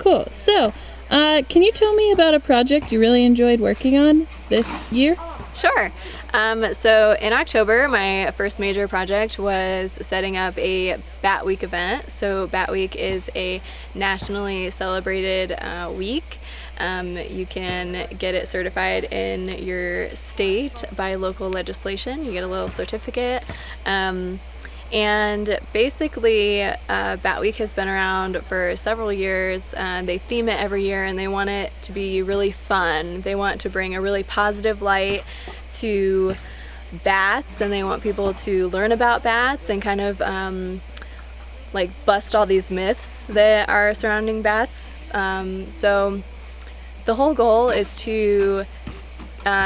Cool. So, can you tell me about a project you really enjoyed working on this year? Sure. So in October, my first major project was setting up a Bat Week event. So Bat Week is a nationally celebrated week. You can get it certified in your state by local legislation. You get a little certificate. And basically, Bat Week has been around for several years. They theme it every year, and they want it to be really fun. They want to bring a really positive light to bats, and they want people to learn about bats and kind of like bust all these myths that are surrounding bats. So the whole goal is to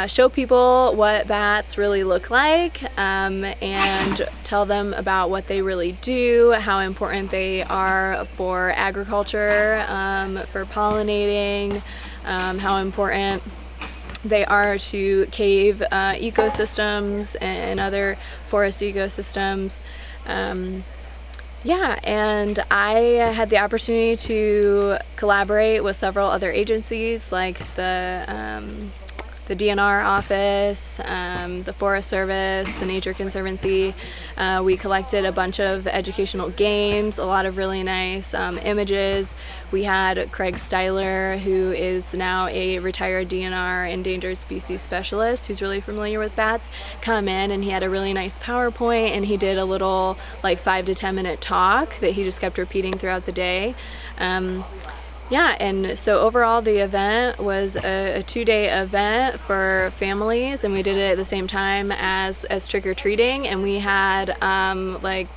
show people what bats really look like, and tell them about what they really do, how important they are for agriculture, for pollinating, how important they are to cave ecosystems and other forest ecosystems. Yeah, and I had the opportunity to collaborate with several other agencies like the DNR office, the Forest Service, the Nature Conservancy. We collected a bunch of educational games, a lot of really nice images. We had Craig Styler, who is now a retired DNR endangered species specialist who's really familiar with bats, come in, and he had a really nice PowerPoint, and he did a little like 5 to 10 minute talk that he just kept repeating throughout the day. Yeah, and so overall the event was a 2-day event for families, and we did it at the same time as trick-or-treating, and we had like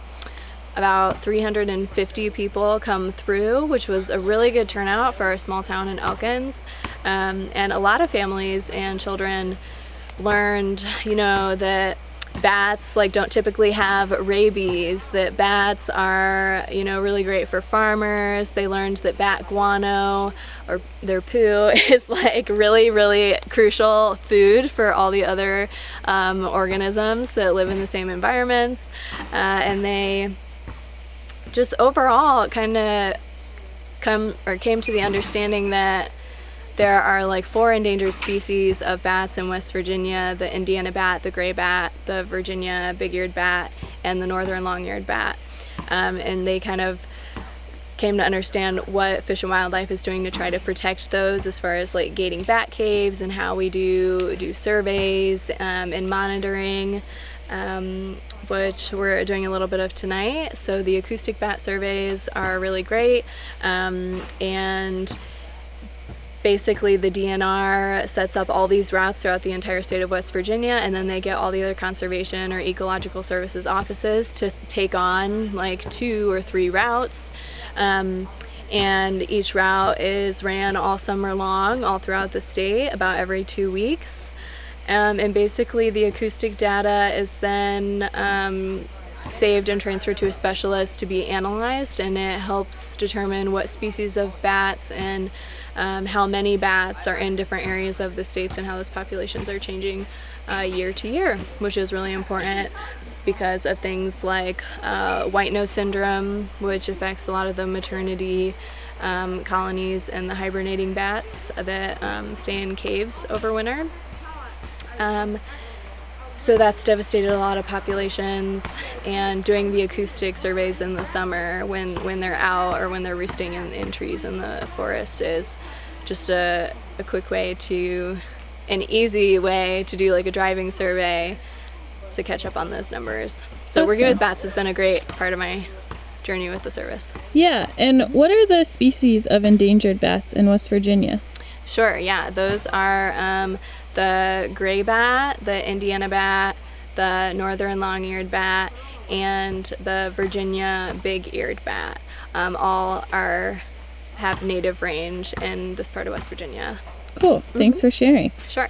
about 350 people come through, which was a really good turnout for our small town in Elkins. And a lot of families and children learned, that bats don't typically have rabies, that bats are really great for farmers. They learned that bat guano, or their poo, is really crucial food for all the other organisms that live in the same environments, and they just overall kind of came to the understanding that there are 4 endangered species of bats in West Virginia: the Indiana bat, the gray bat, the Virginia big-eared bat, and the northern long-eared bat. And they kind of came to understand what Fish and Wildlife is doing to try to protect those, as far as gating bat caves and how we do surveys and monitoring, which we're doing a little bit of tonight. So the acoustic bat surveys are really great, and basically the DNR sets up all these routes throughout the entire state of West Virginia, and then they get all the other conservation or ecological services offices to take on 2 or 3 routes. And each route is ran all summer long, all throughout the state, about every 2 weeks. And basically the acoustic data is then saved and transferred to a specialist to be analyzed, and it helps determine what species of bats and how many bats are in different areas of the states, and how those populations are changing year to year, which is really important because of things like white nose syndrome, which affects a lot of the maternity colonies and the hibernating bats that stay in caves over winter. So that's devastated a lot of populations, and doing the acoustic surveys in the summer when they're out or when they're roosting in trees in the forest is just a quick way an easy way to do a driving survey to catch up on those numbers. So Awesome. Working with bats has been a great part of my journey with the service. Yeah, and what are the species of endangered bats in West Virginia? Sure, yeah, those are the gray bat, the Indiana bat, the northern long-eared bat, and the Virginia big-eared bat. All have native range in this part of West Virginia. Cool. Thanks for sharing. Sure.